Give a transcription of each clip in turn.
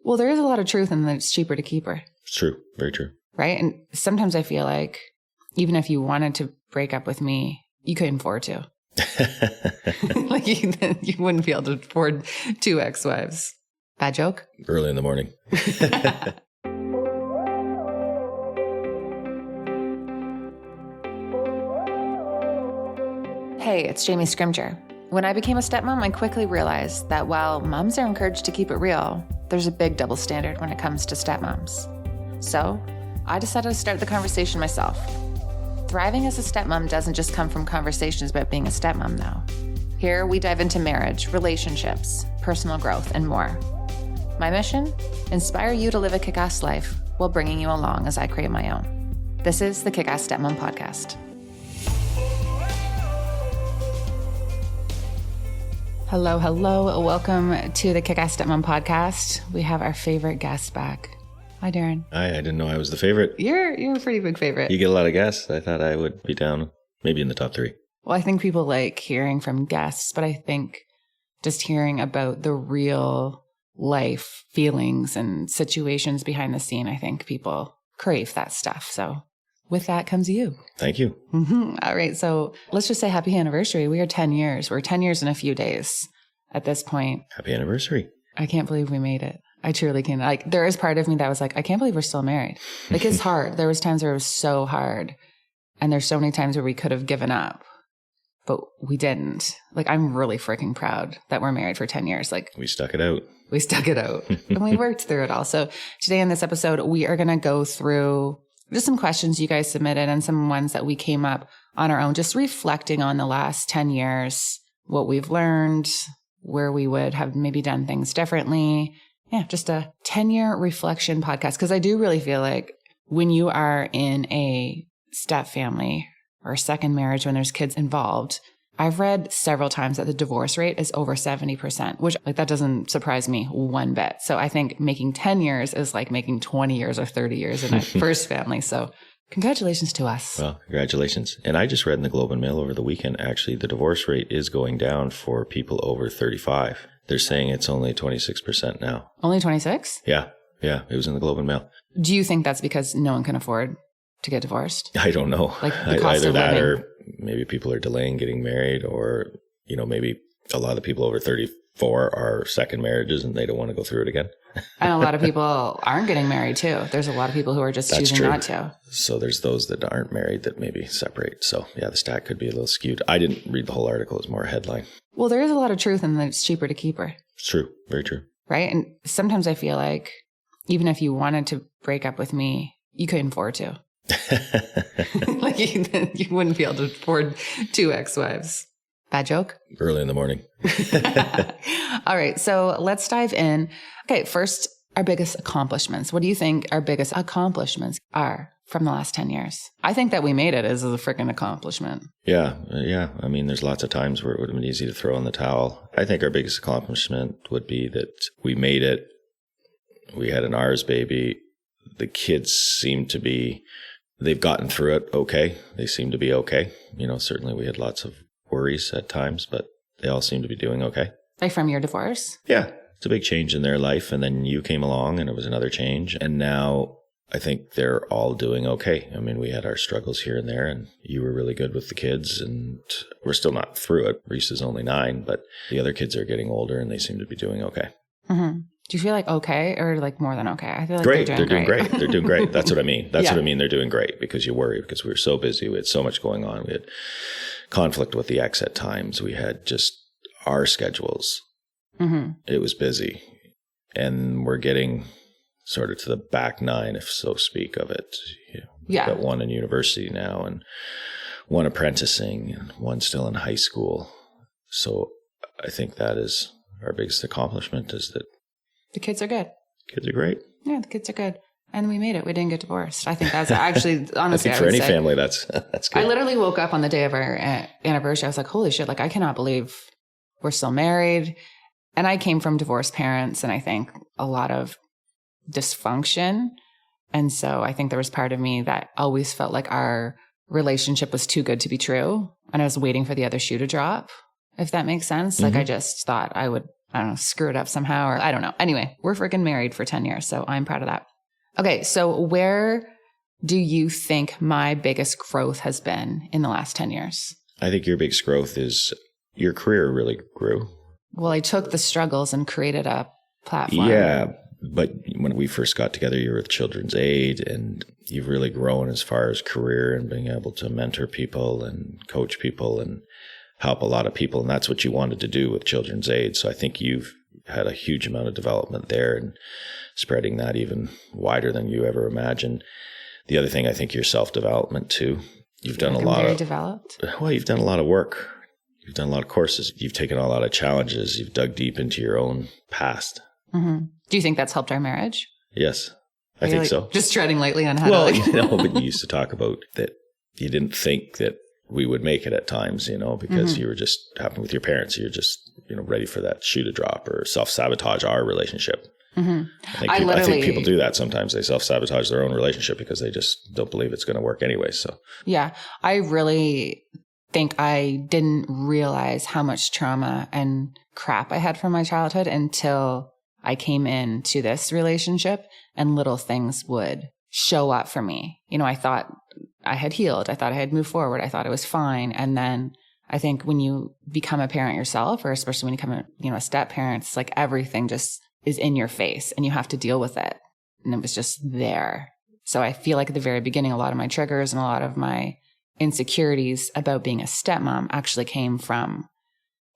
Well, there is a lot of truth in that it's cheaper to keep her. It's true. Very true. Right? And sometimes I feel like even if you wanted to break up with me, you couldn't afford to. Like you wouldn't be able to afford 2 ex-wives. Bad joke? Early in the morning. Hey, it's Jamie Scrimger. When I became a stepmom, I quickly realized that while moms are encouraged to keep it real, there's a big double standard when it comes to stepmoms. So I decided to start the conversation myself. Thriving as a stepmom doesn't just come from conversations about being a stepmom, though. Here, we dive into marriage, relationships, personal growth, and more. My mission? Inspire you to live a kick-ass life while bringing you along as I create my own. This is the Kick-Ass Stepmom Podcast. Hello. Welcome to the Kick-Ass Stepmom Podcast. We have our favorite guest back. Hi, Darren. Hi, I didn't know I was the favorite. You're a pretty big favorite. You get a lot of guests. I thought I would be down maybe in the top 3. Well, I think people like hearing from guests, but I think just hearing about the real life feelings and situations behind the scene, I think people crave that stuff. So with that comes you. Thank you. Mm-hmm. All right. So let's just say happy anniversary. We are 10 years. We're 10 years in a few days at this point. Happy anniversary. I can't believe we made it. I truly can't. Like, there is part of me that was like, I can't believe we're still married. Like, it's hard. There was times where it was so hard. And there's so many times where we could have given up, but we didn't. Like, I'm really freaking proud that we're married for 10 years. Like, we stuck it out. We stuck it out and we worked through it all. So today in this episode, we are going to go through just some questions you guys submitted and some ones that we came up on our own, just reflecting on the last 10 years, what we've learned, where we would have maybe done things differently. Yeah, just a 10-year reflection podcast. Because I do really feel like when you are in a step family or a second marriage, when there's kids involved, I've read several times that the divorce rate is over 70%, which like that doesn't surprise me one bit. So I think making 10 years is like making 20 years or 30 years in a first family. So congratulations to us. Well, congratulations. And I just read in the Globe and Mail over the weekend, actually, the divorce rate is going down for people over 35. They're saying it's only 26% now. Only 26? Yeah. It was in the Globe and Mail. Do you think that's because no one can afford to get divorced? I don't know. Like the cost either of that living. Or maybe people are delaying getting married, or, maybe a lot of people over 34 are second marriages and they don't want to go through it again. And a lot of people aren't getting married too. There's a lot of people who are just choosing not to. So there's those that aren't married that maybe separate. So yeah, the stat could be a little skewed. I didn't read the whole article. It's more a headline. Well, there is a lot of truth in that it's cheaper to keep her. It's true. Very true. Right? And sometimes I feel like even if you wanted to break up with me, you couldn't afford to. Like you wouldn't be able to afford 2 ex-wives. Bad joke? Early in the morning. All right. So let's dive in. Okay. First, our biggest accomplishments. What do you think our biggest accomplishments are from the last 10 years? I think that we made it is a freaking accomplishment. Yeah. I mean, there's lots of times where it would have been easy to throw in the towel. I think our biggest accomplishment would be that we made it. We had an ours baby. The kids seem to be, they've gotten through it okay. They seem to be okay. Certainly we had lots of worries at times, but they all seem to be doing okay. Like from your divorce? Yeah. It's a big change in their life. And then you came along and it was another change. And now I think they're all doing okay. I mean, we had our struggles here and there, and you were really good with the kids, and we're still not through it. Reese is only 9, but the other kids are getting older and they seem to be doing okay. Mm-hmm. Do you feel like okay or like more than okay? I feel like they're doing great. They're doing great. That's what I mean. That's yeah. what I mean. They're doing great, because you worry, because we were so busy. We had so much going on. We had conflict with the ex at times. We had just our schedules. Mm-hmm. It was busy. And we're getting sort of to the back 9, if so speak, of it. We've got one in university now and one apprenticing and one still in high school. So I think that is our biggest accomplishment, is that the kids are good. Kids are great. Yeah, the kids are good. And we made it. We didn't get divorced. I think that's actually, honestly, I think for any family, that's good. I literally woke up on the day of our anniversary. I was like, holy shit, like I cannot believe we're still married. And I came from divorced parents, and I think a lot of dysfunction. And so I think there was part of me that always felt like our relationship was too good to be true. And I was waiting for the other shoe to drop, if that makes sense. Mm-hmm. Like I just thought I would I don't know, screw it up somehow, or I don't know. Anyway, we're freaking married for 10 years. So I'm proud of that. Okay. So where do you think my biggest growth has been in the last 10 years? I think your biggest growth is your career really grew. Well, I took the struggles and created a platform. Yeah. But when we first got together, you were with Children's Aid, and you've really grown as far as career and being able to mentor people and coach people and help a lot of people. And that's what you wanted to do with Children's Aid. So I think you've had a huge amount of development there and spreading that even wider than you ever imagined. The other thing, I think your self-development too. You've done a lot very of developed. Well, you've done a lot of work. You've done a lot of courses. You've taken a lot of challenges. You've dug deep into your own past. Mm-hmm. Do you think that's helped our marriage? Yes, I think so. Just treading lightly on how well, to but you used to talk about that you didn't think that we would make it at times, because you were just happening with your parents. You're just, ready for that shoe to drop or self-sabotage our relationship. Mm-hmm. I think people do that sometimes. They self-sabotage their own relationship because they just don't believe it's going to work anyway. So yeah, I really think I didn't realize how much trauma and crap I had from my childhood until I came into this relationship and little things would show up for me. I thought I had healed. I thought I had moved forward. I thought it was fine. And then I think when you become a parent yourself, or especially when you become a step parent, it's like everything just is in your face and you have to deal with it. And it was just there. So I feel like at the very beginning, a lot of my triggers and a lot of my insecurities about being a stepmom actually came from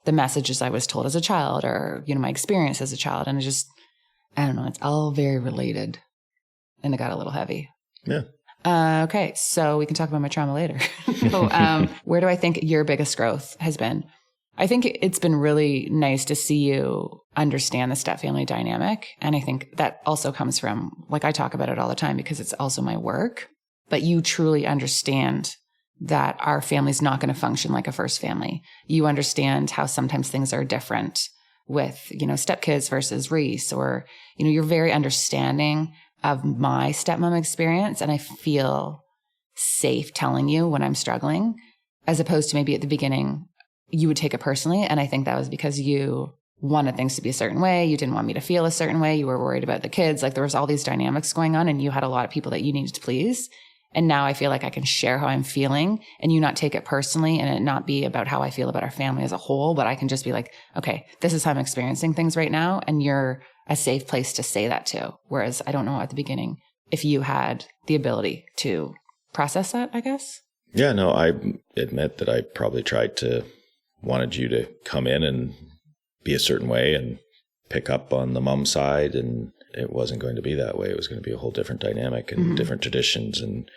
the messages I was told as a child, or, my experience as a child. And I don't know, it's all very related. And it got a little heavy. Yeah. Okay. So we can talk about my trauma later. Where do I think your biggest growth has been? I think it's been really nice to see you understand the step family dynamic. And I think that also comes from, I talk about it all the time because it's also my work, but you truly understand that our family's not going to function like a first family. You understand how sometimes things are different with, stepkids versus Reese, or, you're very understanding of my stepmom experience. And I feel safe telling you when I'm struggling, as opposed to maybe at the beginning, you would take it personally. And I think that was because you wanted things to be a certain way. You didn't want me to feel a certain way. You were worried about the kids. There was all these dynamics going on, and you had a lot of people that you needed to please. And now I feel like I can share how I'm feeling and you not take it personally and it not be about how I feel about our family as a whole, but I can just be like, okay, this is how I'm experiencing things right now. And you're a safe place to say that to. Whereas I don't know at the beginning if you had the ability to process that, I guess. Yeah, no, I admit that I probably wanted you to come in and be a certain way and pick up on the mom side, and it wasn't going to be that way. It was going to be a whole different dynamic and different traditions. And,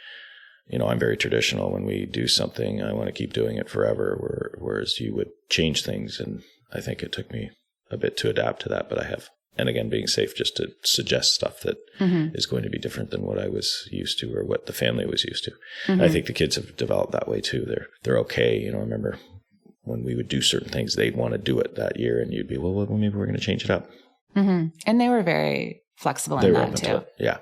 I'm very traditional. When we do something, I want to keep doing it forever, whereas you would change things. And I think it took me a bit to adapt to that, but I have. And again, being safe just to suggest stuff that is going to be different than what I was used to or what the family was used to. I think the kids have developed that way too. They're okay. I remember when we would do certain things, they'd want to do it that year, and you'd be, well, maybe we're going to change it up. And they were very flexible in that too. Yeah.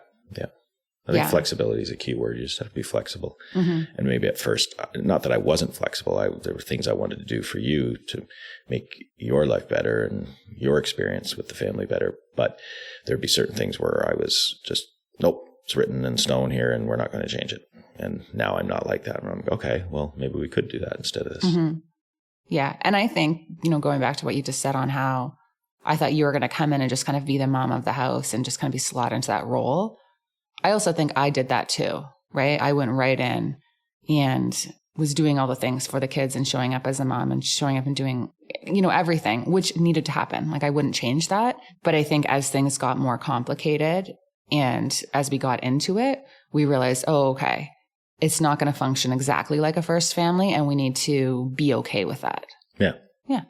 I think flexibility is a key word. You just have to be flexible. And maybe at first, not that I wasn't flexible. There were things I wanted to do for you to make your life better and your experience with the family better. But there'd be certain things where I was just, nope, it's written in stone here and we're not going to change it. And now I'm not like that. I'm like, okay, well, maybe we could do that instead of this. Yeah. And I think, going back to what you just said on how I thought you were going to come in and just kind of be the mom of the house and just kind of be slotted into that role. I also think I did that too, right? I went right in and was doing all the things for the kids and showing up as a mom and showing up and doing, everything, which needed to happen. I wouldn't change that. But I think as things got more complicated and as we got into it, we realized, oh, okay, it's not going to function exactly like a first family, and we need to be okay with that. Yeah. Yeah.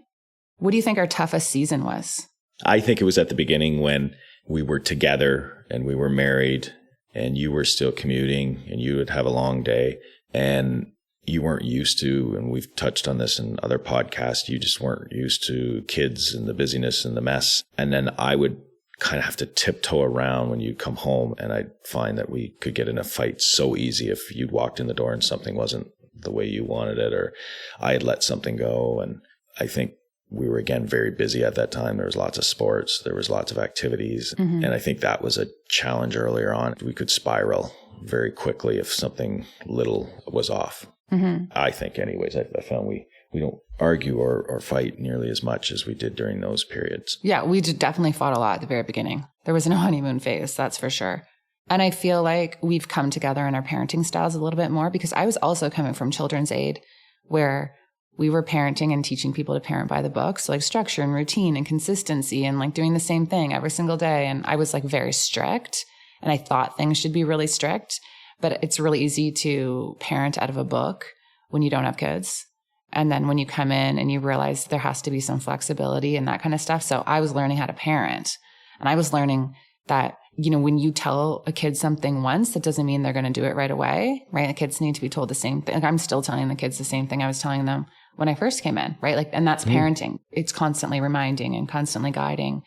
What do you think our toughest season was? I think it was at the beginning when we were together and we were married and you were still commuting and you would have a long day and you weren't used to, and we've touched on this in other podcasts, you just weren't used to kids and the busyness and the mess. And then I would kind of have to tiptoe around when you'd come home, and I'd find that we could get in a fight so easy if you'd walked in the door and something wasn't the way you wanted it, or I had let something go. And I think we were, again, very busy at that time. There was lots of sports. There was lots of activities. And I think that was a challenge earlier on. We could spiral very quickly if something little was off. I think anyways, I found we don't argue or fight nearly as much as we did during those periods. Yeah, we definitely fought a lot at the very beginning. There was no honeymoon phase, that's for sure. And I feel like we've come together in our parenting styles a little bit more because I was also coming from children's aid where we were parenting and teaching people to parent by the book. So like structure and routine and consistency and like doing the same thing every single day. And I was like very strict and I thought things should be really strict, but it's really easy to parent out of a book when you don't have kids. And then when you come in and you realize there has to be some flexibility and that kind of stuff. So I was learning how to parent and I was learning that, you know, when you tell a kid something once, that doesn't mean they're going to do it right away, right? The kids need to be told the same thing. Like I'm still telling the kids the same thing I was telling them when I first came in, right? Like, and that's parenting. It's constantly reminding and constantly guiding.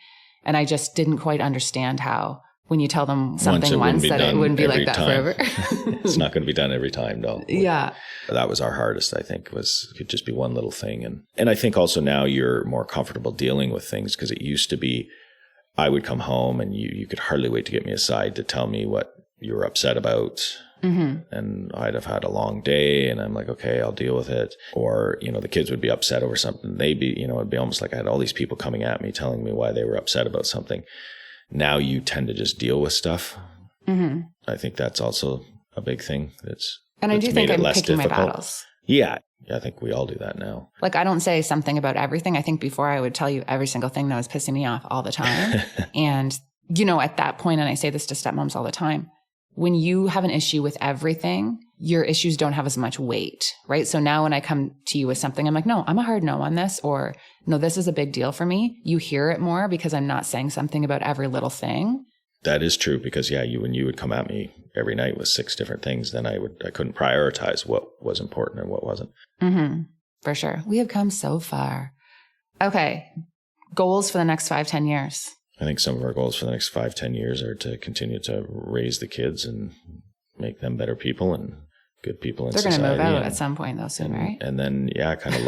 And I just didn't quite understand how when you tell them something once that it wouldn't be like that forever. It's not going to be done every time, though. Yeah. That was our hardest, I think, was it could just be one little thing. And I think also now you're more comfortable dealing with things because it used to be I would come home and you could hardly wait to get me aside to tell me what you were upset about. And I'd have had a long day and I'm like, okay, I'll deal with it. Or, you know, the kids would be upset over something. They'd be, you know, it'd be almost like I had all these people coming at me telling me why they were upset about something. Now you tend to just deal with stuff. I think that's also a big thing. And I do think I'm picking my battles. Yeah, I think we all do that now. Like I don't say something about everything. I think before I would tell you every single thing that was pissing me off all the time. And, you know, at that point, and I say this to stepmoms all the time, when you have an issue with everything, your issues don't have as much weight, right? So now when I come to you with something, I'm like, no, I'm a hard no on this, or no, this is a big deal for me. You hear it more because I'm not saying something about every little thing. That is true because, yeah, when you would come at me every night with 6 different things, then I couldn't prioritize what was important and what wasn't. For sure. We have come so far. Okay. Goals for the next 5-10 years. I think some of our goals for the next 5-10 years are to continue to raise the kids and make them better people and good people in society. They're going to move out at some point though soon, right? And then, yeah, kind of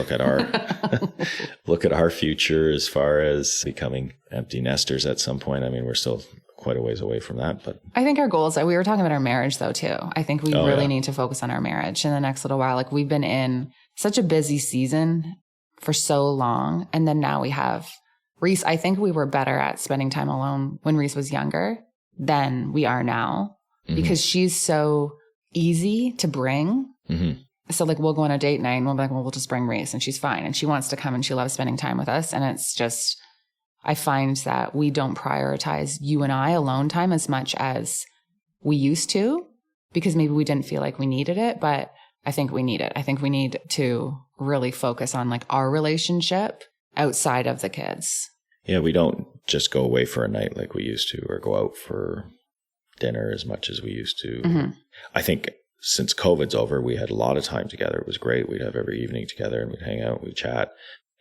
look at our future as far as becoming empty nesters at some point. I mean, we're still quite a ways away from that, but I think our goals, we were talking about our marriage though too. I think we really need to focus on our marriage in the next little while. Like we've been in such a busy season for so long. And then now we have Reese. I think we were better at spending time alone when Reese was younger than we are now because she's so easy to bring. So like we'll go on a date night and we'll be like, well, we'll just bring Reese and she's fine. And she wants to come and she loves spending time with us. And it's just, I find that we don't prioritize you and I alone time as much as we used to because maybe we didn't feel like we needed it, but I think we need it. I think we need to really focus on like our relationship outside of the kids. Yeah, we don't just go away for a night like we used to or go out for dinner as much as we used to. I think since COVID's over, we had a lot of time together. It was great. We'd have every evening together and we'd hang out, we'd chat.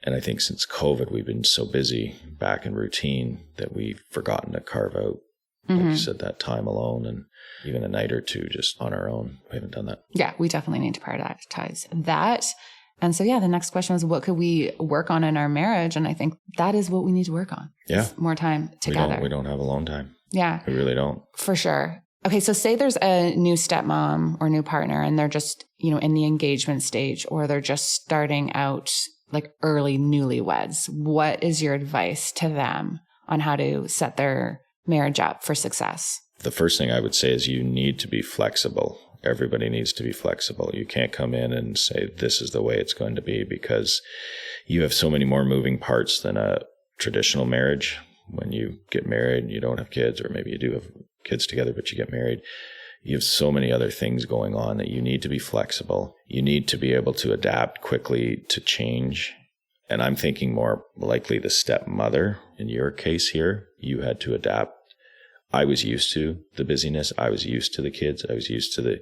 And I think since COVID, we've been so busy back in routine that we've forgotten to carve out, like you said, that time alone and even a night or two just on our own. We haven't done that. Yeah, we definitely need to prioritize that. And so, yeah, the next question was, what could we work on in our marriage? And I think that is what we need to work on. Yeah. More time together. We don't have alone time. Yeah. We really don't. For sure. Okay. So say there's a new stepmom or new partner and they're just, you know, in the engagement stage or they're just starting out like early newlyweds. What is your advice to them on how to set their marriage up for success? The first thing I would say is you need to be flexible. Everybody needs to be flexible. You can't come in and say, this is the way it's going to be because you have so many more moving parts than a traditional marriage. When you get married and you don't have kids, or maybe you do have kids together, but you get married, you have so many other things going on that you need to be flexible. You need to be able to adapt quickly to change. And I'm thinking more likely the stepmother in your case here, you had to adapt. I was used to the busyness. I was used to the kids. I was used to the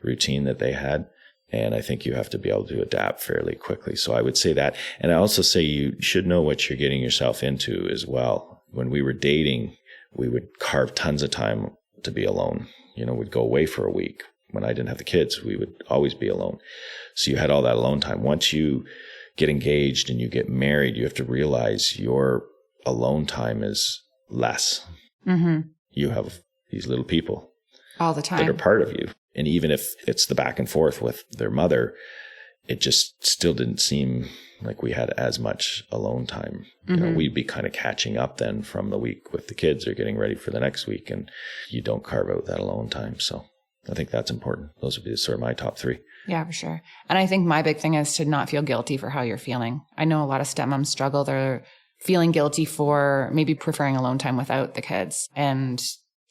routine that they had. And I think you have to be able to adapt fairly quickly. So I would say that. And I also say you should know what you're getting yourself into as well. When we were dating, we would carve tons of time to be alone. You know, we'd go away for a week. When I didn't have the kids, we would always be alone. So you had all that alone time. Once you get engaged and you get married, you have to realize your alone time is less. Mm-hmm. You have these little people all the time that are part of you. And even if it's the back and forth with their mother, it just still didn't seem like we had as much alone time. You know, we'd be kind of catching up then from the week with the kids or getting ready for the next week, and you don't carve out that alone time. So I think that's important. Those would be sort of my top three. Yeah, for sure. And I think my big thing is to not feel guilty for how you're feeling. I know a lot of stepmoms struggle. They're feeling guilty for maybe preferring alone time without the kids and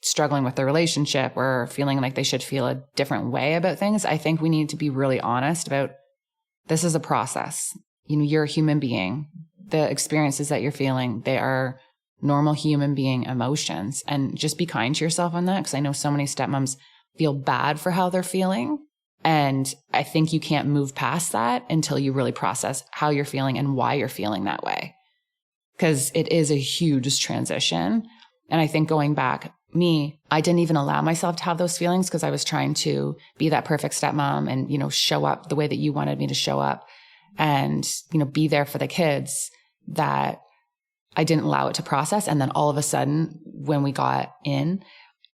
struggling with their relationship or feeling like they should feel a different way about things. I think we need to be really honest about this is a process. You know, you're a human being. The experiences that you're feeling, they are normal human being emotions. And just be kind to yourself on that, because I know so many stepmoms feel bad for how they're feeling. And I think you can't move past that until you really process how you're feeling and why you're feeling that way. Because it is a huge transition. And I think going back, I didn't even allow myself to have those feelings because I was trying to be that perfect stepmom and, you know, show up the way that you wanted me to show up and, you know, be there for the kids, that I didn't allow it to process. And then all of a sudden, when we got in,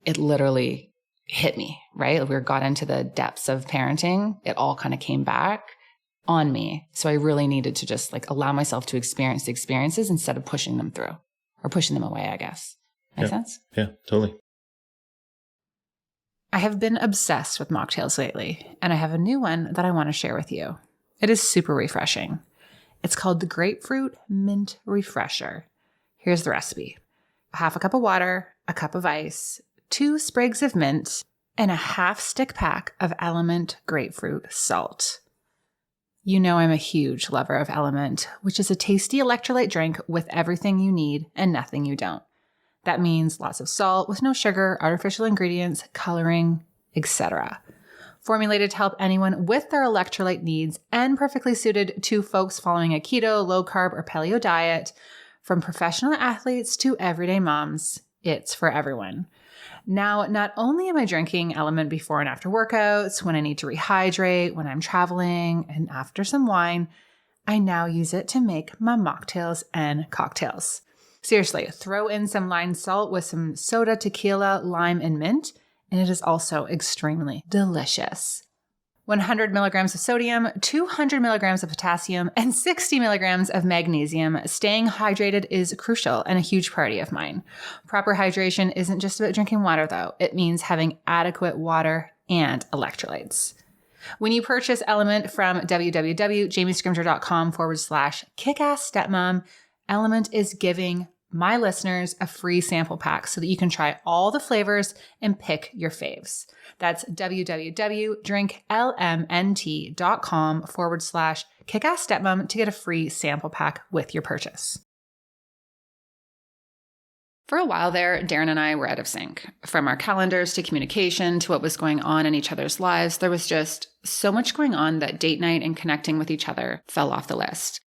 it literally hit me, right? We got into the depths of parenting. It all kind of came back on me. So I really needed to just like allow myself to experience the experiences instead of pushing them through or pushing them away, I guess. Make sense? Yeah, totally. I have been obsessed with mocktails lately, and I have a new one that I want to share with you. It is super refreshing. It's called the Grapefruit Mint Refresher. Here's the recipe. 1/2 cup of water, 1 cup of ice, 2 sprigs of mint, and a 1/2 stick pack of Element grapefruit salt. You know I'm a huge lover of Element, which is a tasty electrolyte drink with everything you need and nothing you don't. That means lots of salt with no sugar, artificial ingredients, coloring, etc. Formulated to help anyone with their electrolyte needs and perfectly suited to folks following a keto, low carb, or paleo diet. From professional athletes to everyday moms, it's for everyone. Now, not only am I drinking Element before and after workouts, when I need to rehydrate, when I'm traveling, and after some wine, I now use it to make my mocktails and cocktails. Seriously, throw in some lime salt with some soda, tequila, lime, and mint, and it is also extremely delicious. 100 milligrams of sodium, 200 milligrams of potassium, and 60 milligrams of magnesium. Staying hydrated is crucial and a huge priority of mine. Proper hydration isn't just about drinking water, though. It means having adequate water and electrolytes. When you purchase Element from www.jamiescrimger.com/kickassstepmom, Element is giving my listeners a free sample pack so that you can try all the flavors and pick your faves. That's www.drinklmnt.com/kickassstepmom to get a free sample pack with your purchase. For a while there, Darren and I were out of sync. From our calendars to communication to what was going on in each other's lives, there was just so much going on that date night and connecting with each other fell off the list.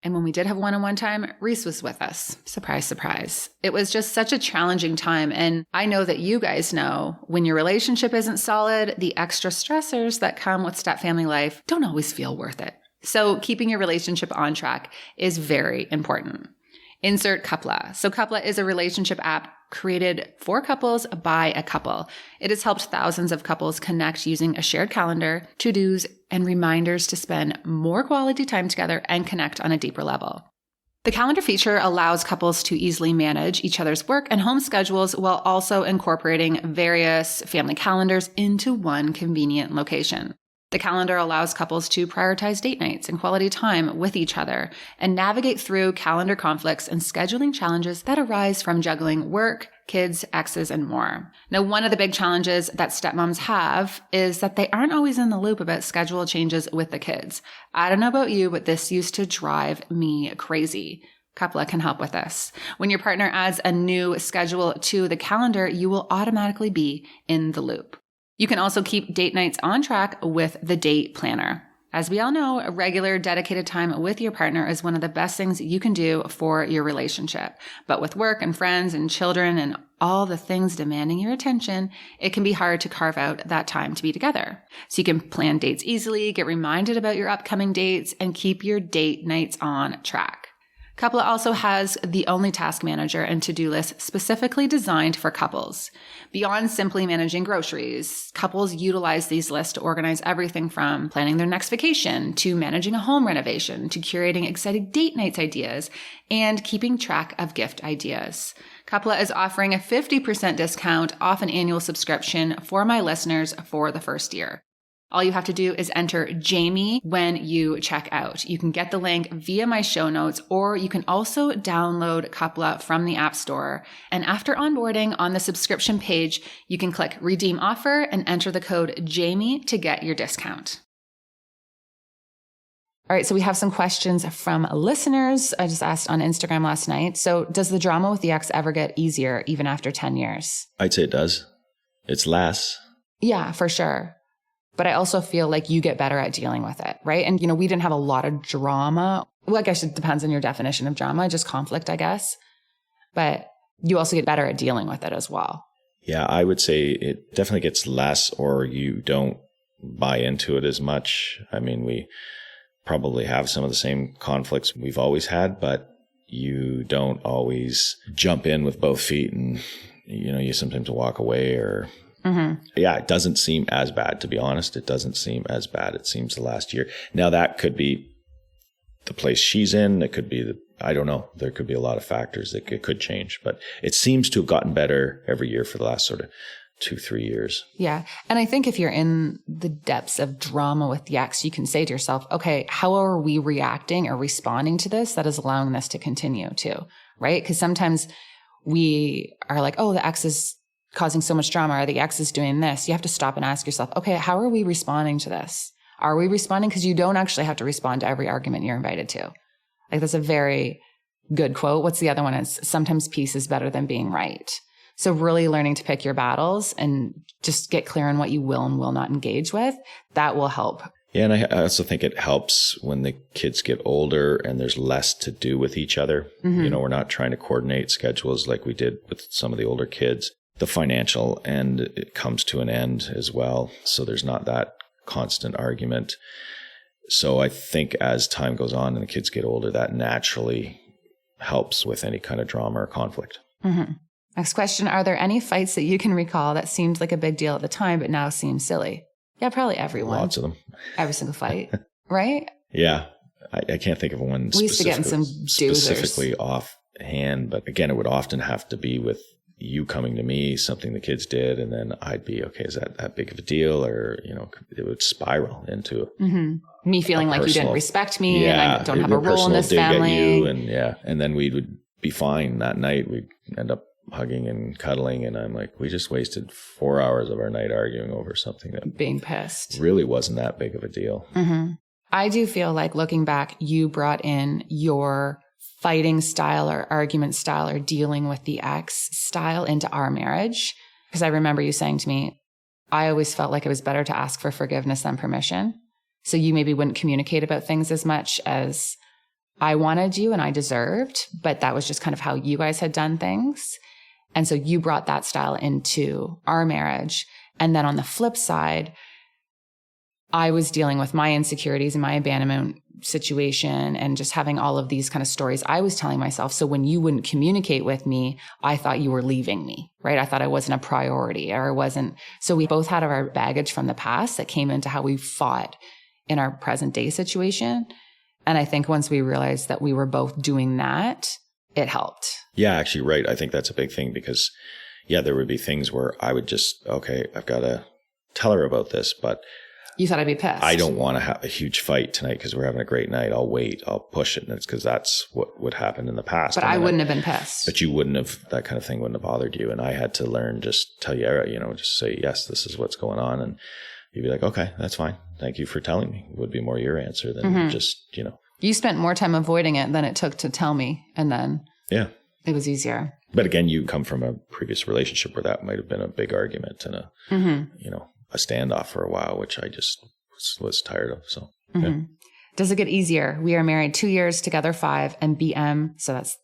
And when we did have one-on-one time, Reese was with us. Surprise, surprise. It was just such a challenging time. And I know that you guys know when your relationship isn't solid, the extra stressors that come with step-family life don't always feel worth it. So keeping your relationship on track is very important. Insert Coupla. So Coupla is a relationship app created for couples by a couple. It has helped thousands of couples connect using a shared calendar, to-dos, and reminders to spend more quality time together and connect on a deeper level. The calendar feature allows couples to easily manage each other's work and home schedules while also incorporating various family calendars into one convenient location. The calendar allows couples to prioritize date nights and quality time with each other and navigate through calendar conflicts and scheduling challenges that arise from juggling work, kids, exes, and more. Now, one of the big challenges that stepmoms have is that they aren't always in the loop about schedule changes with the kids. I don't know about you, but this used to drive me crazy. Coupla can help with this. When your partner adds a new schedule to the calendar, you will automatically be in the loop. You can also keep date nights on track with the date planner. As we all know, a regular dedicated time with your partner is one of the best things you can do for your relationship. But with work and friends and children and all the things demanding your attention, it can be hard to carve out that time to be together. So you can plan dates easily, get reminded about your upcoming dates, and keep your date nights on track. Coupla also has the only task manager and to-do list specifically designed for couples. Beyond simply managing groceries, couples utilize these lists to organize everything from planning their next vacation to managing a home renovation to curating exciting date nights ideas and keeping track of gift ideas. Coupla is offering a 50% discount off an annual subscription for my listeners for the first year. All you have to do is enter Jamie when you check out. You can get the link via my show notes, or you can also download Coupla from the App Store. And after onboarding on the subscription page, you can click Redeem Offer and enter the code Jamie to get your discount. All right, so we have some questions from listeners. I just asked on Instagram last night. So does the drama with the ex ever get easier even after 10 years? I'd say it does. It's less. Yeah, for sure. But I also feel like you get better at dealing with it, right? And, we didn't have a lot of drama. Well, I guess it depends on your definition of drama, just conflict, I guess. But you also get better at dealing with it as well. Yeah, I would say it definitely gets less, or you don't buy into it as much. I mean, we probably have some of the same conflicts we've always had, but you don't always jump in with both feet and, you sometimes walk away or... Mm-hmm. Yeah, it doesn't seem as bad, to be honest. It doesn't seem as bad. It seems the last year. Now, that could be the place she's in. It could be I don't know. There could be a lot of factors that it could change, but it seems to have gotten better every year for the last sort of 2-3 years. Yeah. And I think if you're in the depths of drama with the ex, you can say to yourself, okay, how are we reacting or responding to this that is allowing this to continue too, right? Because sometimes we are like, oh, the ex is causing so much drama, or the ex is doing this. You have to stop and ask yourself, okay, how are we responding to this? Are we responding? Because you don't actually have to respond to every argument you're invited to. Like, that's a very good quote. What's the other one? Is sometimes peace is better than being right. So really learning to pick your battles and just get clear on what you will and will not engage with, that will help. Yeah. And I also think it helps when the kids get older and there's less to do with each other. Mm-hmm. We're not trying to coordinate schedules like we did with some of the older kids. The financial end, it comes to an end as well. So there's not that constant argument. So I think as time goes on and the kids get older, that naturally helps with any kind of drama or conflict. Mm-hmm. Next question. Are there any fights that you can recall that seemed like a big deal at the time, but now seem silly? Yeah, probably everyone. Lots of them. Every single fight, right? Yeah. I can't think of one we used to get in some specifically offhand, but again, it would often have to be with you coming to me, something the kids did, and then I'd be, okay, is that big of a deal? Or, it would spiral into me feeling like you didn't respect me and I don't have a role in this family. And then we would be fine that night. We'd end up hugging and cuddling, and I'm like, we just wasted 4 hours of our night arguing over something that being pissed really wasn't that big of a deal. Mm-hmm. I do feel like, looking back, you brought in your fighting style or argument style or dealing with the ex style into our marriage. Because I remember you saying to me, I always felt like it was better to ask for forgiveness than permission. So you maybe wouldn't communicate about things as much as I wanted you and I deserved, but that was just kind of how you guys had done things. And so you brought that style into our marriage. And then on the flip side, I was dealing with my insecurities and my abandonment situation and just having all of these kind of stories I was telling myself. So when you wouldn't communicate with me, I thought you were leaving me, right? I thought I wasn't a priority or wasn't. So we both had our baggage from the past that came into how we fought in our present day situation. And I think once we realized that we were both doing that, it helped. Yeah, actually, right. I think that's a big thing because, there would be things where I would just, okay, I've got to tell her about this, but you thought I'd be pissed. I don't want to have a huge fight tonight because we're having a great night. I'll wait. I'll push it. And it's because that's what would happen in the past. But I wouldn't have been pissed. But you wouldn't have, that kind of thing wouldn't have bothered you. And I had to learn, just tell you, just say, yes, this is what's going on. And you'd be like, okay, that's fine. Thank you for telling me. Would be more your answer than just. You spent more time avoiding it than it took to tell me. And then it was easier. But again, you come from a previous relationship where that might have been a big argument and a standoff for a while, which I just was tired of. So Mm-hmm. Yeah. Does it get easier? We are married 2 years, together 5, and BM, so that's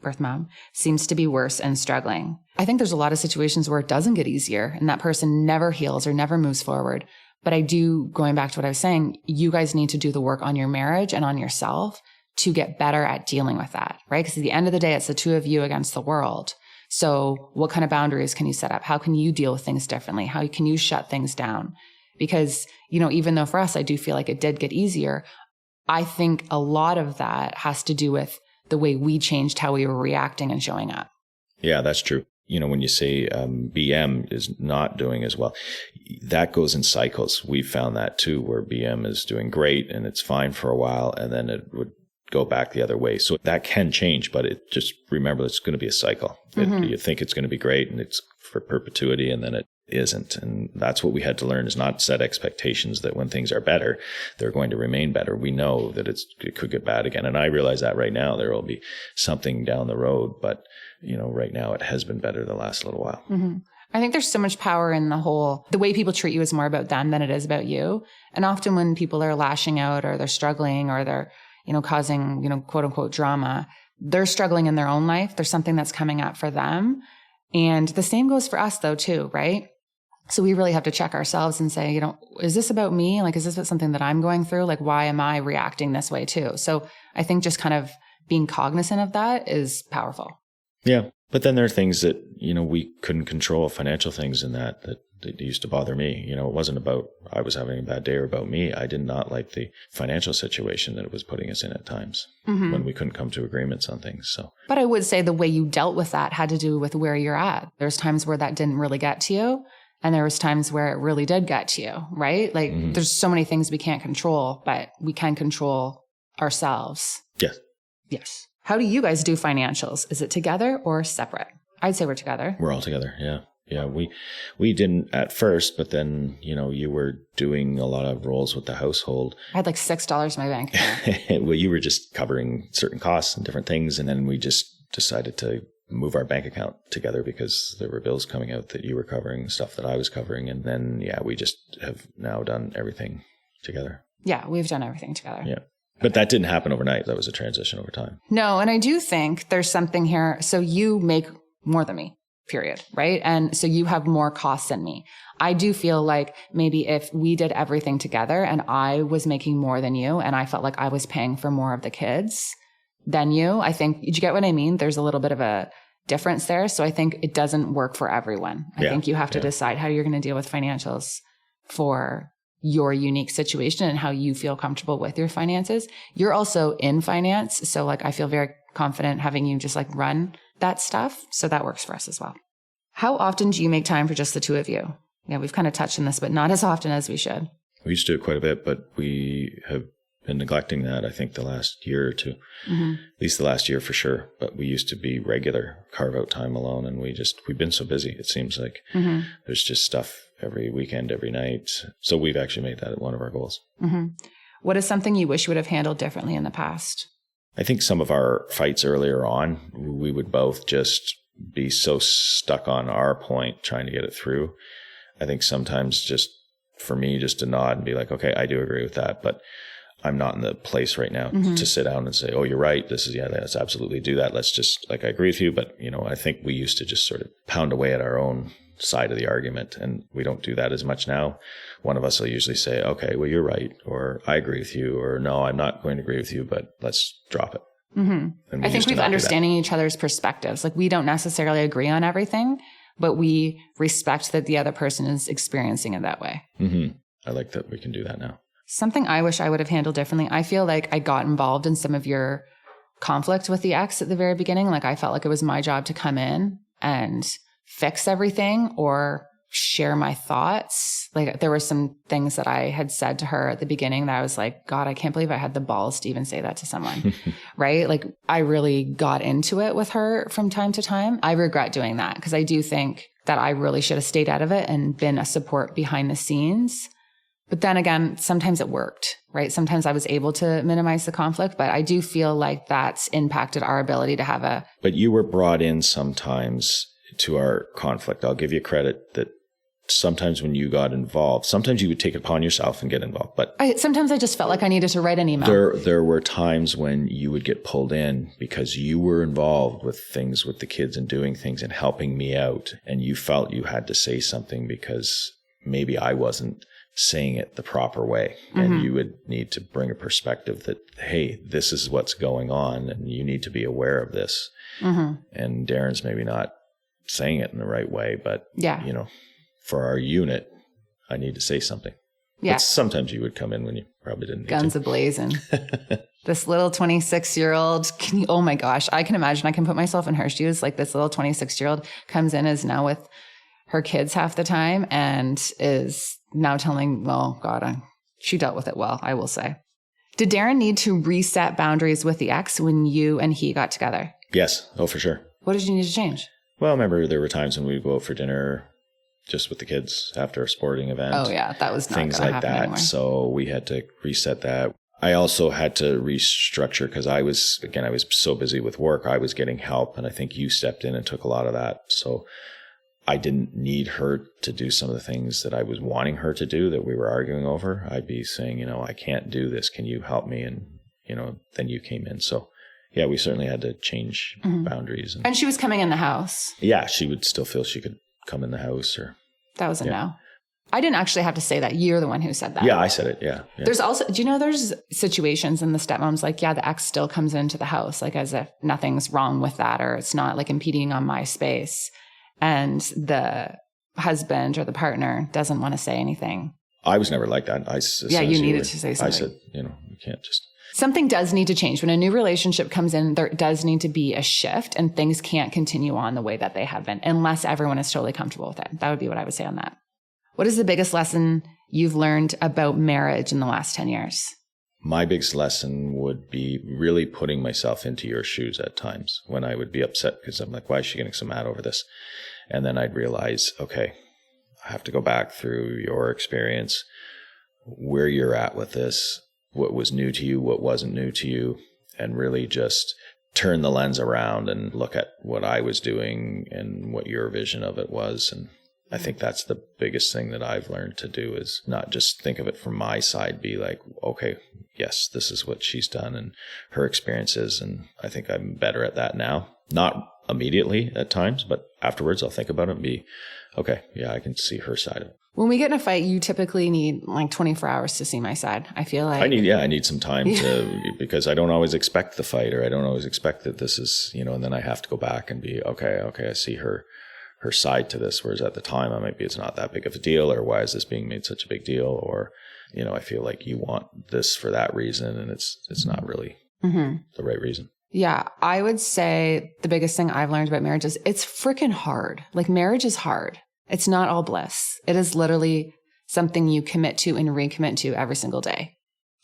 birth mom, seems to be worse and struggling. I think there's a lot of situations where it doesn't get easier and that person never heals or never moves forward. But I do, going back to what I was saying, you guys need to do the work on your marriage and on yourself to get better at dealing with that, right? Because at the end of the day, it's the two of you against the world. So what kind of boundaries can you set up? How can you deal with things differently? How can you shut things down? Because, even though for us, I do feel like it did get easier, I think a lot of that has to do with the way we changed how we were reacting and showing up. Yeah, that's true. When you say BM is not doing as well, that goes in cycles. We found that too, where BM is doing great and it's fine for a while, and then it would go back the other way. So that can change, but remember, it's going to be a cycle. Mm-hmm. You think it's going to be great and it's for perpetuity, and then it isn't. And that's what we had to learn, is not set expectations that when things are better, they're going to remain better. We know that it could get bad again. And I realize that right now there will be something down the road, but right now it has been better the last little while. Mm-hmm. I think there's so much power in the way people treat you is more about them than it is about you. And often when people are lashing out or they're struggling or they're, causing, quote unquote drama, they're struggling in their own life. There's something that's coming up for them. And the same goes for us though, too, right? So we really have to check ourselves and say, is this about me? Like, is this about something that I'm going through? Like, why am I reacting this way too? So I think just kind of being cognizant of that is powerful. Yeah. But then there are things that, we couldn't control, financial things in that used to bother me. It wasn't about I was having a bad day or about me. I did not like the financial situation that it was putting us in at times, mm-hmm. when we couldn't come to agreements on things. So, but I would say the way you dealt with that had to do with where you're at. There's times where that didn't really get to you. And there was times where it really did get to you, right? Like, mm-hmm. There's so many things we can't control, but we can control ourselves. Yes. Yes. How do you guys do financials? Is it together or separate? I'd say we're together. We're all together. Yeah. Yeah. We didn't at first, but then, you were doing a lot of roles with the household. I had like $6 in my bank. Well, you were just covering certain costs and different things. And then we just decided to move our bank account together because there were bills coming out that you were covering, stuff that I was covering. And then, we just have now done everything together. Yeah. We've done everything together. Yeah. But that didn't happen overnight. That was a transition over time. No. And I do think there's something here. So you make more than me, period. Right. And so you have more costs than me. I do feel like maybe if we did everything together and I was making more than you and I felt like I was paying for more of the kids than you, I think, did you get what I mean? There's a little bit of a difference there. So I think it doesn't work for everyone. I think you have to decide how you're going to deal with financials for your unique situation and how you feel comfortable with your finances. You're also in finance. So like, I feel very confident having you just like run that stuff. So that works for us as well. How often do you make time for just the two of you? Yeah, we've kind of touched on this, but not as often as we should. We used to do it quite a bit, but we have been neglecting that, I think, the last year or two, mm-hmm. At least the last year for sure. But we used to be regular, carve out time alone. And we've been so busy. It seems like mm-hmm. there's just stuff every weekend, every night. So we've actually made that one of our goals. Mm-hmm. What is something you wish you would have handled differently in the past? I think some of our fights earlier on, we would both just be so stuck on our point, trying to get it through. I think sometimes just for me, just to nod and be like, okay, I do agree with that. But I'm not in the place right now mm-hmm. to sit down and say, oh, you're right. Let's absolutely do that. Let's just, I agree with you. But, I think we used to just sort of pound away at our own side of the argument, and we don't do that as much now. One of us will usually say, okay, well, you're right, or I agree with you, or no, I'm not going to agree with you, but let's drop it. Mm-hmm. I think we've understanding each other's perspectives. Like, we don't necessarily agree on everything, but we respect that the other person is experiencing it that way. Mm-hmm. I like that we can do that now. Something I wish I would have handled differently. I feel like I got involved in some of your conflict with the ex at the very beginning. Like, I felt like it was my job to come in and fix everything or share my thoughts. Like, there were some things that I had said to her at the beginning that I was like, God, I can't believe I had the balls to even say that to someone. Right? Like, I really got into it with her from time to time. I regret doing that because I do think that I really should have stayed out of it and been a support behind the scenes. But then again, sometimes it worked, right? Sometimes I was able to minimize the conflict, but I do feel like that's impacted our ability to have a... But you were brought in sometimes to our conflict. I'll give you credit that sometimes when you got involved, sometimes you would take it upon yourself and get involved. But sometimes I just felt like I needed to write an email. There were times when you would get pulled in because you were involved with things with the kids and doing things and helping me out. And you felt you had to say something because maybe I wasn't saying it the proper way. And you would need to bring a perspective that, hey, this is what's going on and you need to be aware of this. And Darren's maybe not saying it in the right way, but you know, for our unit, I need to say something. Yeah. But sometimes you would come in when you probably didn't need Guns to. a-blazing. This little 26-year-old, oh my gosh, I can imagine, I can put myself in her shoes. Like this little 26-year-old comes in, is now with her kids half the time and is now telling, well, God, she dealt with it well, I will say. Did Darren need to reset boundaries with the ex when you and he got together? Yes. Oh, for sure. What did you need to change? Well, I remember there were times when we'd go out for dinner just with the kids after a sporting event. Oh, yeah. That was not things like that. Anymore. So we had to reset that. I also had to restructure because I was so busy with work. I was getting help, and I think you stepped in and took a lot of that. So I didn't need her to do some of the things that I was wanting her to do that we were arguing over. I'd be saying, you know, I can't do this. Can you help me? And, you know, then you came in. So yeah, we certainly had to change boundaries. And she was coming in the house. Yeah, she would still feel she could come in the house or. That was a no. I didn't actually have to say that. You're the one who said that. Yeah, I said it. Yeah. There's also, do you know, there's situations in the stepmoms, like, yeah, the ex still comes into the house, like as if nothing's wrong with that, or it's not like impeding on my space. And the husband or the partner doesn't want to say anything. I was never like that. You needed to say something. I said, you know, you can't just. Something does need to change. When a new relationship comes in, there does need to be a shift, and things can't continue on the way that they have been unless everyone is totally comfortable with it. That would be what I would say on that. What is the biggest lesson you've learned about marriage in the last 10 years? My biggest lesson would be really putting myself into your shoes at times when I would be upset because I'm like, why is she getting so mad over this? And then I'd realize, okay, I have to go back through your experience, where you're at with this, what was new to you, what wasn't new to you, and really just turn the lens around and look at what I was doing and what your vision of it was. And I think that's the biggest thing that I've learned to do is not just think of it from my side, be like, okay, yes, this is what she's done and her experiences. And I think I'm better at that now. Not immediately at times, but afterwards I'll think about it and be, okay, yeah, I can see her side of it. When we get in a fight, you typically need like 24 hours to see my side. I feel like I need some time to, because I don't always expect the fight, or I don't always expect that this is, you know, and then I have to go back and be, okay, I see her side to this. Whereas at the time, I might be, it's not that big of a deal, or why is this being made such a big deal? Or, you know, I feel like you want this for that reason, and it's not really the right reason. Yeah, I would say the biggest thing I've learned about marriage is it's freaking hard. Like marriage is hard. It's not all bliss. It is literally something you commit to and recommit to every single day,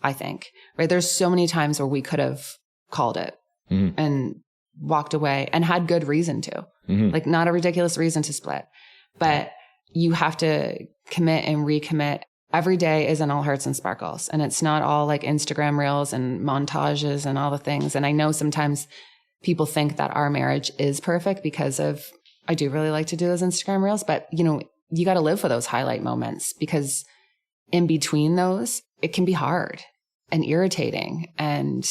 I think. Right? There's so many times where we could have called it and walked away and had good reason to. Like not a ridiculous reason to split. But you have to commit and recommit. Every day isn't all hearts and sparkles. And it's not all like Instagram reels and montages and all the things. And I know sometimes people think that our marriage is perfect because of, I do really like to do those Instagram reels, but you know, you got to live for those highlight moments, because in between those, it can be hard and irritating and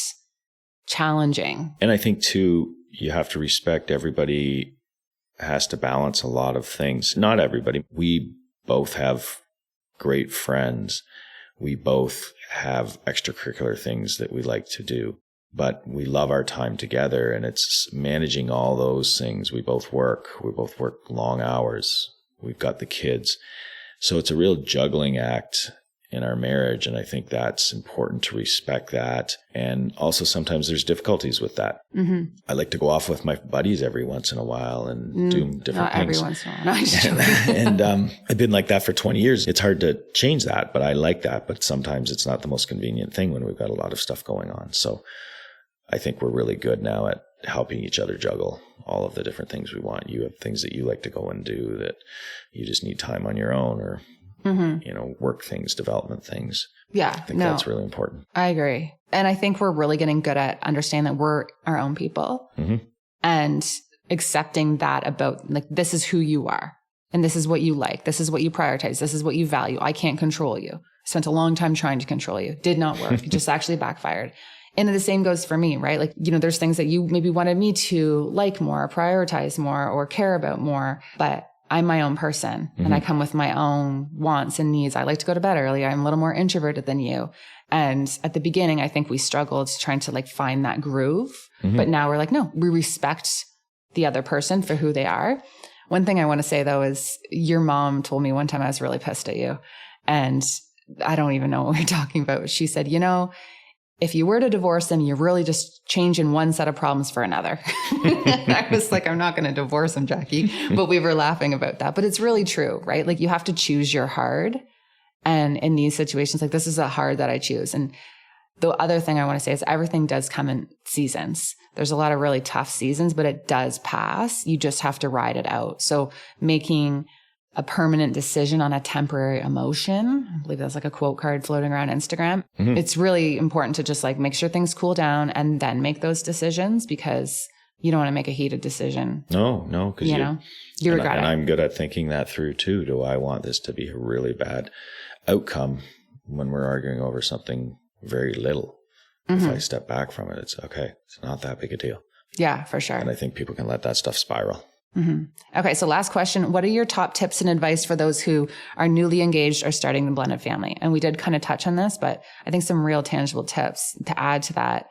challenging. And I think too, you have to respect everybody has to balance a lot of things. Not everybody. We both have great friends. We both have extracurricular things that we like to do, but we love our time together, and it's managing all those things. We both work long hours. We've got the kids. So it's a real juggling act in our marriage. And I think that's important to respect that. And also sometimes there's difficulties with that. I like to go off with my buddies every once in a while and do different not things. Every once in a while. No, and I've been like that for 20 years. It's hard to change that, but I like that. But sometimes it's not the most convenient thing when we've got a lot of stuff going on. So I think we're really good now at helping each other juggle all of the different things we want. You have things that you like to go and do that you just need time on your own, or you know, work things, development things. Yeah. I think that's really important. I agree. And I think we're really getting good at understanding that we're our own people and accepting that about, like, this is who you are. And this is what you like. This is what you prioritize. This is what you value. I can't control you. Spent a long time trying to control you. Did not work. It just actually backfired. And the same goes for me, right? Like, there's things that you maybe wanted me to like more, or prioritize more, or care about more, but I'm my own person and I come with my own wants and needs. I like to go to bed early. I'm a little more introverted than you. And at the beginning, I think we struggled trying to like find that groove, but now we're like, no, we respect the other person for who they are. One thing I want to say though, is your mom told me one time I was really pissed at you, and I don't even know what we're talking about. She said, if you were to divorce him, you're really just changing one set of problems for another. I was like, I'm not going to divorce him, Jackie. But we were laughing about that. But it's really true, right? Like, you have to choose your hard. And in these situations, like, this is a hard that I choose. And the other thing I want to say is everything does come in seasons. There's a lot of really tough seasons, but it does pass. You just have to ride it out. So making a permanent decision on a temporary emotion, I believe that's like a quote card floating around Instagram. It's really important to just like make sure things cool down and then make those decisions, because you don't want to make a heated decision. No, because you regret it. And I'm good at thinking that through too. Do I want this to be a really bad outcome when we're arguing over something very little? If I step back from it, it's okay. It's not that big a deal. Yeah, for sure. And I think people can let that stuff spiral. Okay. So last question. What are your top tips and advice for those who are newly engaged or starting the blended family? And we did kind of touch on this, but I think some real tangible tips to add to that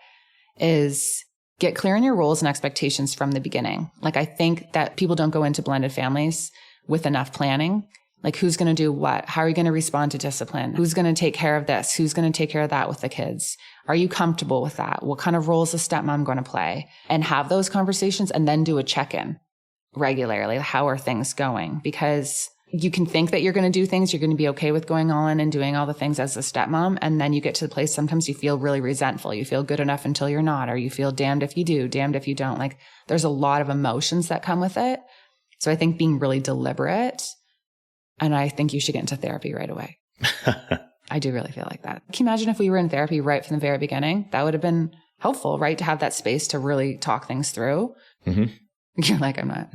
is get clear on your roles and expectations from the beginning. Like, I think that people don't go into blended families with enough planning. Like, who's going to do what? How are you going to respond to discipline? Who's going to take care of this? Who's going to take care of that with the kids? Are you comfortable with that? What kind of role is a stepmom going to play? And have those conversations and then do a check-in regularly. How are things going? Because you can think that you're going to do things, you're going to be okay with going all in and doing all the things as a stepmom. And then you get to the place, sometimes you feel really resentful. You feel good enough until you're not, or you feel damned if you do, damned if you don't. Like, there's a lot of emotions that come with it. So I think being really deliberate, and I think you should get into therapy right away. I do really feel like that. Can you imagine if we were in therapy right from the very beginning? That would have been helpful, right? To have that space to really talk things through. You're like, I don't know.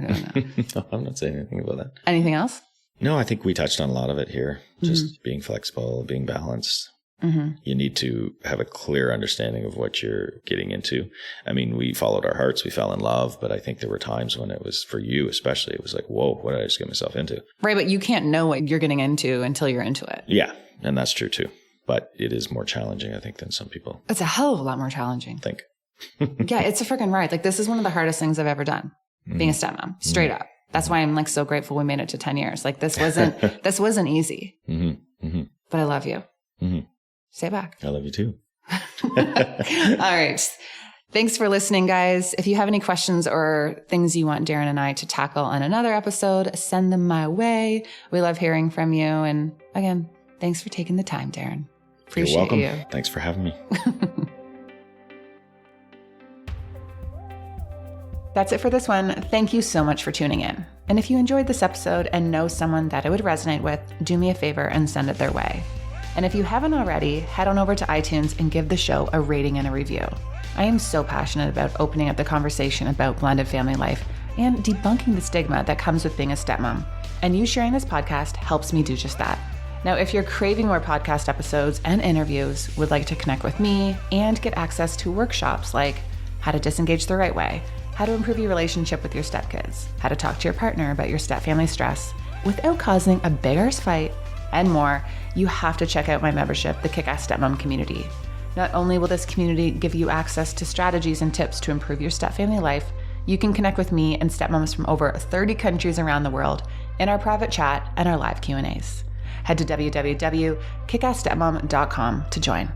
No, I'm not saying anything about that. Anything else? No, I think we touched on a lot of it here. Just being flexible, being balanced. You need to have a clear understanding of what you're getting into. I mean, we followed our hearts, we fell in love, but I think there were times when it was, for you especially, it was like, whoa, what did I just get myself into? Right, but you can't know what you're getting into until you're into it. Yeah, and that's true too. But it is more challenging, I think, than some people It's a hell of a lot more challenging. think. Yeah, it's a freaking ride. Like, this is one of the hardest things I've ever done, being a stepmom, straight up. That's why I'm like so grateful we made it to 10 years. Like, this wasn't easy, but I love you. Say it back. I love you too. All right. Thanks for listening, guys. If you have any questions or things you want Darren and I to tackle on another episode, send them my way. We love hearing from you. And again, thanks for taking the time, Darren. Appreciate You're welcome. you. Thanks for having me. That's it for this one. Thank you so much for tuning in. And if you enjoyed this episode and know someone that it would resonate with, do me a favor and send it their way. And if you haven't already, head on over to iTunes and give the show a rating and a review. I am so passionate about opening up the conversation about blended family life and debunking the stigma that comes with being a stepmom. And you sharing this podcast helps me do just that. Now, if you're craving more podcast episodes and interviews, would like to connect with me and get access to workshops like how to disengage the right way, how to improve your relationship with your stepkids, how to talk to your partner about your stepfamily stress without causing a big arse fight, and more, you have to check out my membership, the Kick-Ass Stepmom Community. Not only will this community give you access to strategies and tips to improve your stepfamily life, you can connect with me and stepmoms from over 30 countries around the world in our private chat and our live Q&As. Head to www.kickassstepmom.com to join.